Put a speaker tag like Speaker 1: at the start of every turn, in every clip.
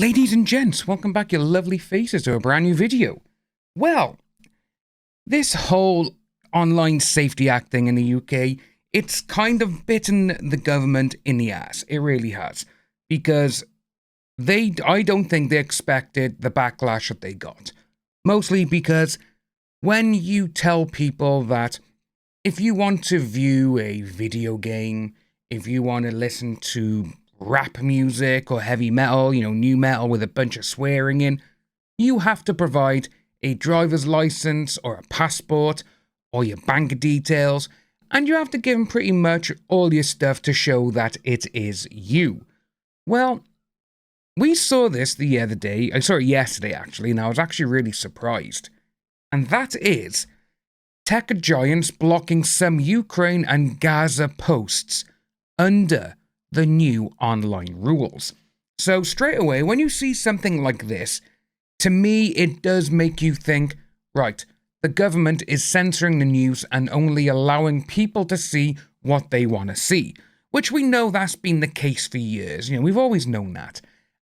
Speaker 1: Ladies and gents, welcome back your lovely faces to a brand new video. Well, this whole online safety act thing in the UK, it's kind of bitten the government in the ass. It really has. Because I don't think they expected the backlash that they got. Mostly because when you tell people that if you want to view a video game, if you want to listen to rap music or heavy metal, new metal with a bunch of swearing in, you have to provide a driver's license or a passport or your bank details, and you have to give them pretty much all your stuff to show that it is you. Well, we saw this the other day, I saw it yesterday actually, and I was actually really surprised. And that is tech giants blocking some Ukraine and Gaza posts under the new online rules. So straight away, when you see something like this, to me, it does make you think, right, the government is censoring the news and only allowing people to see what they want to see, which we know that's been the case for years. We've always known that.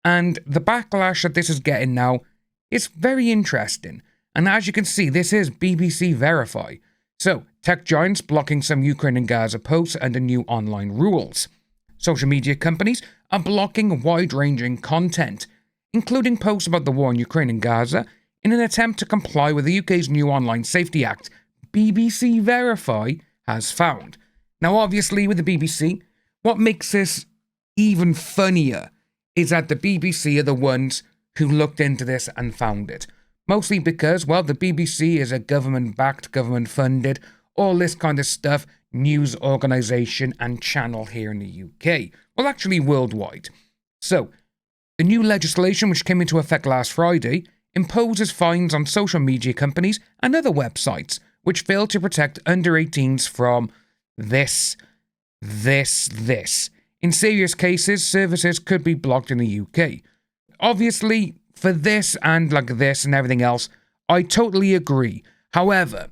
Speaker 1: And the backlash that this is getting now is very interesting. And as you can see, this is BBC Verify. So, tech giants blocking some Ukraine and Gaza posts under new online rules. Social media companies are blocking wide-ranging content, including posts about the war in Ukraine and Gaza, in an attempt to comply with the UK's new Online Safety Act, BBC Verify has found. Now, obviously, with the BBC, what makes this even funnier is that the BBC are the ones who looked into this and found it. Mostly because, well, the BBC is a government-backed, government-funded, all this kind of stuff, news organisation and channel here in the UK. Well, actually worldwide. So, the new legislation, which came into effect last Friday, imposes fines on social media companies and other websites which fail to protect under-18s from this. In serious cases, services could be blocked in the UK. Obviously, for this and like this and everything else, I totally agree. However,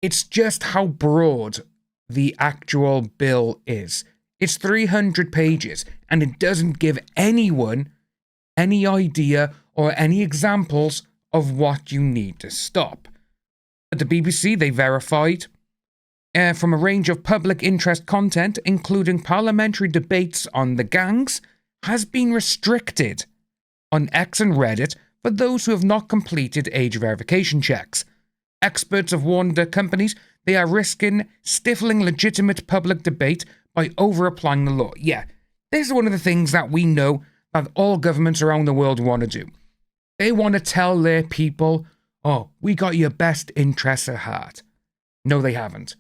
Speaker 1: it's just how broad the actual bill is. It's 300 pages, and it doesn't give anyone any idea or any examples of what you need to stop. At the BBC, they verified from a range of public interest content, including parliamentary debates on the gangs, has been restricted on X and Reddit for those who have not completed age verification checks. Experts have warned the companies they are risking stifling legitimate public debate by over-applying the law. Yeah, this is one of the things that we know that all governments around the world want to do. They want to tell their people, oh, we got your best interests at heart. No, they haven't.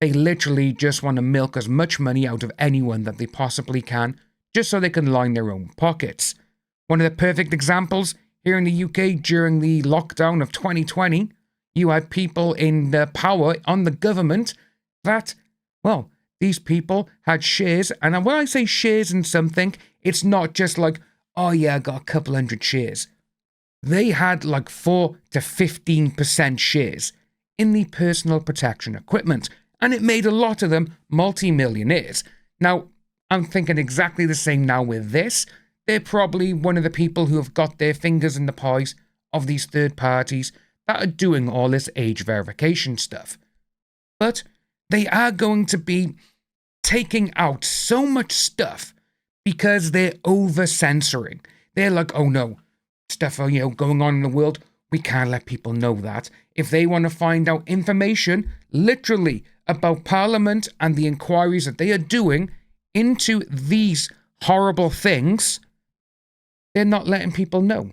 Speaker 1: They literally just want to milk as much money out of anyone that they possibly can, just so they can line their own pockets. One of the perfect examples, here in the UK during the lockdown of 2020, you had people in power on the government that, well, these people had shares. And when I say shares in something, it's not just like, oh yeah, I got a couple hundred shares. They had like 4 to 15% shares in the personal protection equipment. And it made a lot of them multi-millionaires. Now, I'm thinking exactly the same now with this. They're probably one of the people who have got their fingers in the pies of these third parties that are doing all this age verification stuff. But they are going to be taking out so much stuff because they're over-censoring. They're like, oh no, stuff going on in the world, we can't let people know that. If they want to find out information, literally, about Parliament and the inquiries that they are doing into these horrible things, they're not letting people know.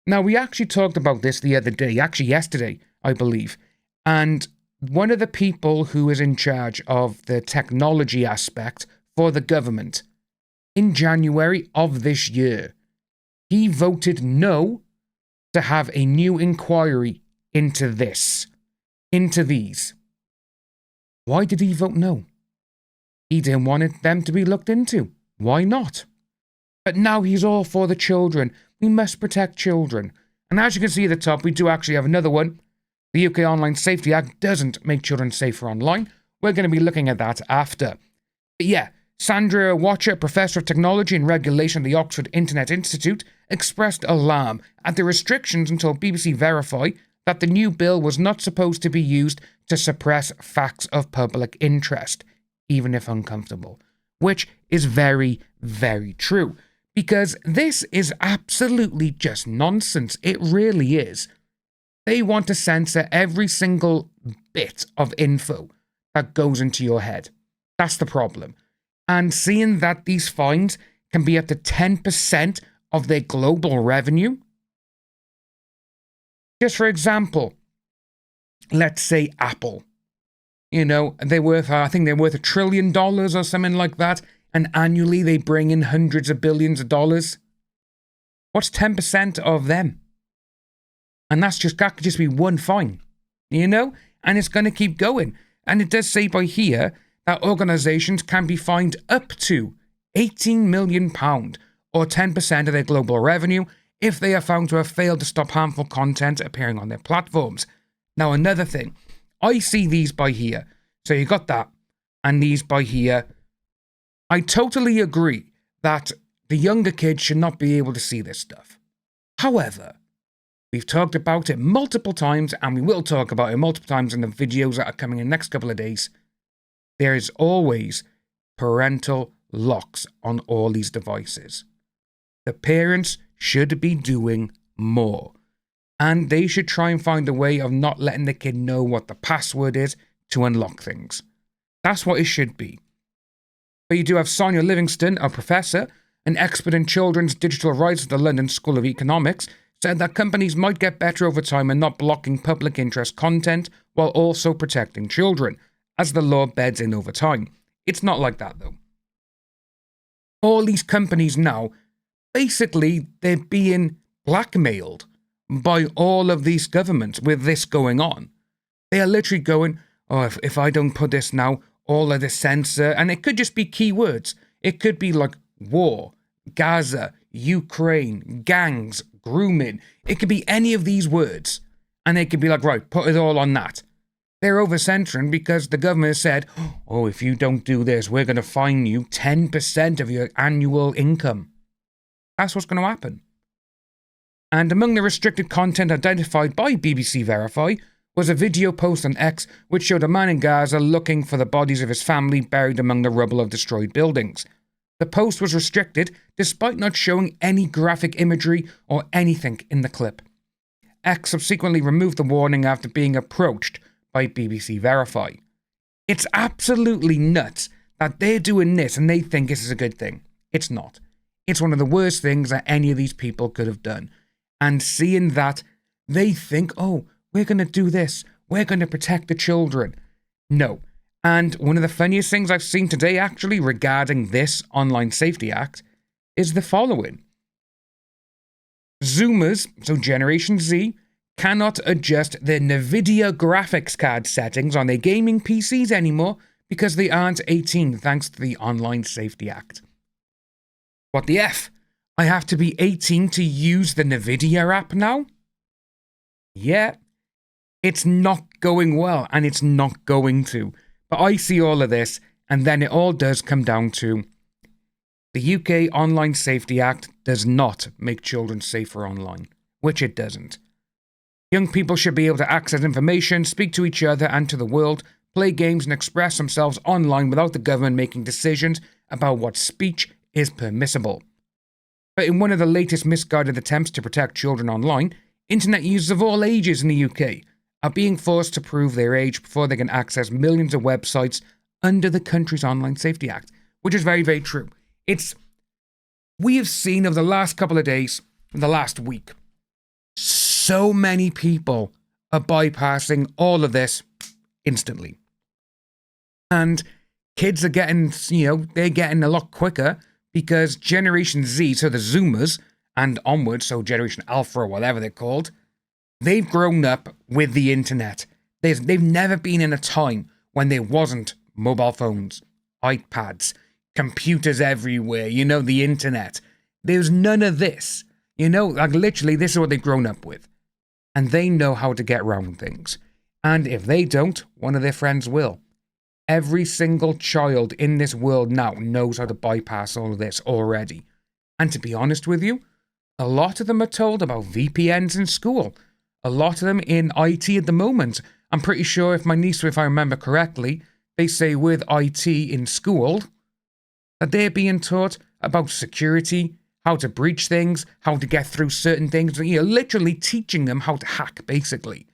Speaker 1: Now, we actually talked about this the other day, actually yesterday, I believe, and one of the people who is in charge of the technology aspect for the government, in January of this year, he voted no to have a new inquiry into these. Why did he vote no? He didn't want them to be looked into. Why not? But now he's all for the children. We must protect children. And as you can see at the top, we do actually have another one. The UK Online Safety Act doesn't make children safer online. We're going to be looking at that after. But yeah, Sandra Watcher, Professor of Technology and Regulation at the Oxford Internet Institute, expressed alarm at the restrictions until BBC verify that the new bill was not supposed to be used to suppress facts of public interest, even if uncomfortable, which is very, very true, because this is absolutely just nonsense. It really is. They want to censor every single bit of info that goes into your head. That's the problem. And seeing that these fines can be up to 10% of their global revenue. Just for example, let's say Apple. You know, they're worth, I think they're worth $1 trillion or something like that. And annually they bring in hundreds of billions of dollars. What's 10% of them? And that could just be one fine, you know? And it's going to keep going. And it does say by here that organisations can be fined up to £18 million or 10% of their global revenue if they are found to have failed to stop harmful content appearing on their platforms. Now, another thing, I see these by here. So you got that, and these by here. I totally agree that the younger kids should not be able to see this stuff. However, we've talked about it multiple times, and we will talk about it multiple times in the videos that are coming in the next couple of days. There is always parental locks on all these devices. The parents should be doing more. And they should try and find a way of not letting the kid know what the password is to unlock things. That's what it should be. But you do have Sonia Livingston, a professor, an expert in children's digital rights at the London School of Economics, said that companies might get better over time in not blocking public interest content while also protecting children, as the law beds in over time. It's not like that, though. All these companies now, basically, they're being blackmailed by all of these governments with this going on. They are literally going, oh, if I don't put this now, all of the censor, and it could just be keywords. It could be like war, Gaza, Ukraine, gangs, grooming. It could be any of these words. And they could be like, right, put it all on that. They're over-censoring because the government has said, oh, if you don't do this, we're going to fine you 10% of your annual income. That's what's going to happen. And among the restricted content identified by BBC Verify was a video post on X which showed a man in Gaza looking for the bodies of his family buried among the rubble of destroyed buildings. The post was restricted despite not showing any graphic imagery or anything in the clip. X subsequently removed the warning after being approached by BBC Verify. It's absolutely nuts that they're doing this and they think this is a good thing. It's not. It's one of the worst things that any of these people could have done. And seeing that, they think, oh, we're going to do this. We're going to protect the children. No. And one of the funniest things I've seen today, actually, regarding this Online Safety Act, is the following. Zoomers, so Generation Z, cannot adjust their NVIDIA graphics card settings on their gaming PCs anymore because they aren't 18 thanks to the Online Safety Act. What the F? I have to be 18 to use the NVIDIA app now? Yeah, it's not going well, and it's not going to. But I see all of this, and then it all does come down to the UK Online Safety Act does not make children safer online, which it doesn't. Young people should be able to access information, speak to each other and to the world, play games and express themselves online without the government making decisions about what speech is permissible. But in one of the latest misguided attempts to protect children online, internet users of all ages in the UK are being forced to prove their age before they can access millions of websites under the country's Online Safety Act, which is very, very true. We have seen over the last couple of days, the last week, so many people are bypassing all of this instantly. And kids are getting, they're getting a lot quicker because Generation Z, so the Zoomers, and onwards, so Generation Alpha or whatever they're called, they've grown up with the internet. They've never been in a time when there wasn't mobile phones, iPads, computers everywhere, the internet. There's none of this. Literally, this is what they've grown up with. And they know how to get around things. And if they don't, one of their friends will. Every single child in this world now knows how to bypass all of this already. And to be honest with you, A lot of them are told about VPNs in school. A lot of them in IT at the moment. I'm pretty sure if I remember correctly, they say with IT in school that they're being taught about security, how to breach things, how to get through certain things. You're literally teaching them how to hack, basically.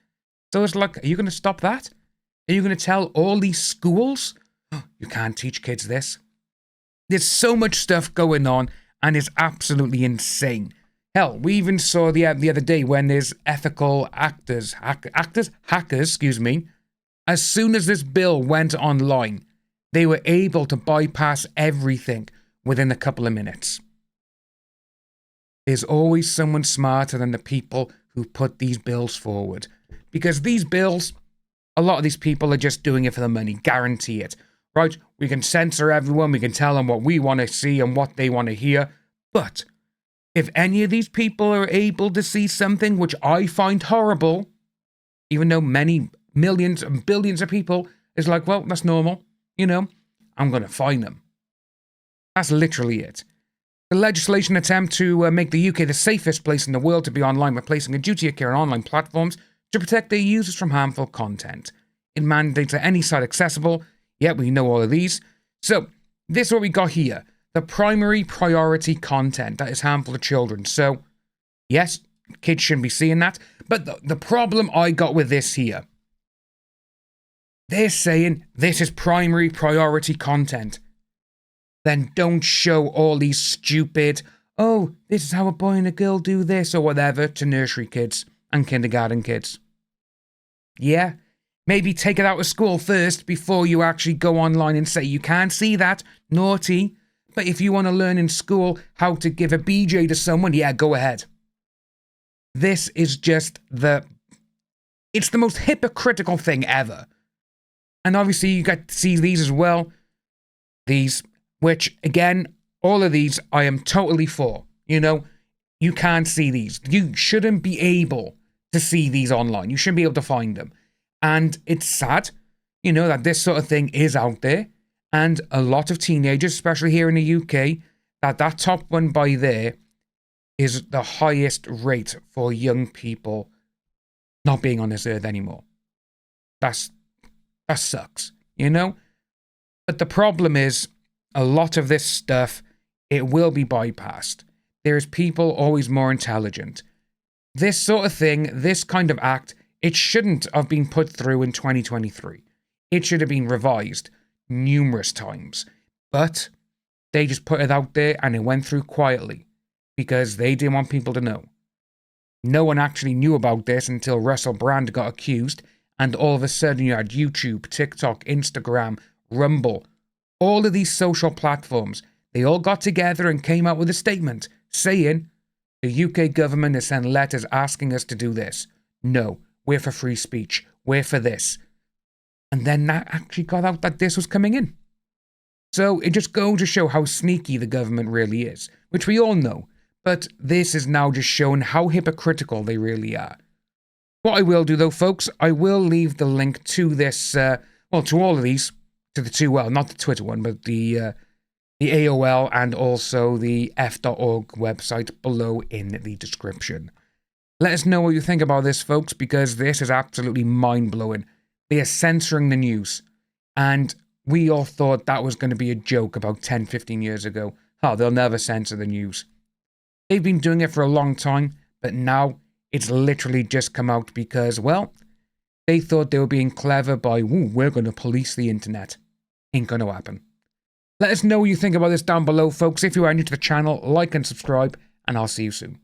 Speaker 1: So it's like, are you going to stop that? Are you going to tell all these schools, oh, you can't teach kids this? There's so much stuff going on, and it's absolutely insane. Hell, we even saw the other day when there's ethical hackers, as soon as this bill went online, they were able to bypass everything within a couple of minutes. There's always someone smarter than the people who put these bills forward. Because these bills, a lot of these people are just doing it for the money, guarantee it. Right, we can censor everyone, we can tell them what we want to see and what they want to hear, but if any of these people are able to see something which I find horrible, even though many millions and billions of people is like, well, that's normal, you know, I'm going to fine them. That's literally it. The legislation attempt to make the UK the safest place in the world to be online by placing a duty of care on online platforms to protect their users from harmful content. It mandates that any site accessible. Yeah, we know all of these. So, this is what we got here. The primary priority content that is harmful to children. So, yes, kids shouldn't be seeing that. But the problem I got with this here, they're saying this is primary priority content. Then don't show all these stupid, oh, this is how a boy and a girl do this or whatever to nursery kids and kindergarten kids. Yeah, maybe take it out of school first before you actually go online and say you can't see that, naughty. But if you want to learn in school how to give a BJ to someone, yeah, go ahead. This is just it's the most hypocritical thing ever. And obviously you got to see these as well. These, which again, all of these I am totally for. You know, you can't see these. You shouldn't be able to see these online. You shouldn't be able to find them. And it's sad, you know, that this sort of thing is out there. And a lot of teenagers, especially here in the UK, that top one by there is the highest rate for young people not being on this earth anymore. That sucks, you know? But the problem is, a lot of this stuff, it will be bypassed. There's people always more intelligent. This sort of thing, this kind of act, it shouldn't have been put through in 2023. It should have been revised numerous times. But they just put it out there and it went through quietly because they didn't want people to know. No one actually knew about this until Russell Brand got accused, and all of a sudden you had YouTube, TikTok, Instagram, Rumble, all of these social platforms. They all got together and came out with a statement saying the UK government has sent letters asking us to do this. No, we're for free speech. We're for this. And then that actually got out that this was coming in. So it just goes to show how sneaky the government really is, which we all know. But this is now just showing how hypocritical they really are. What I will do though, folks, I will leave the link to this, to all of these, to the two, not the Twitter one, but the AOL and also the f.org website below in the description. Let us know what you think about this, folks, because this is absolutely mind-blowing. They are censoring the news, and we all thought that was going to be a joke about 10, 15 years ago. Oh, they'll never censor the news. They've been doing it for a long time, but now it's literally just come out because, well, they thought they were being clever by, we're going to police the internet. Ain't going to happen. Let us know what you think about this down below, folks. If you are new to the channel, like and subscribe, and I'll see you soon.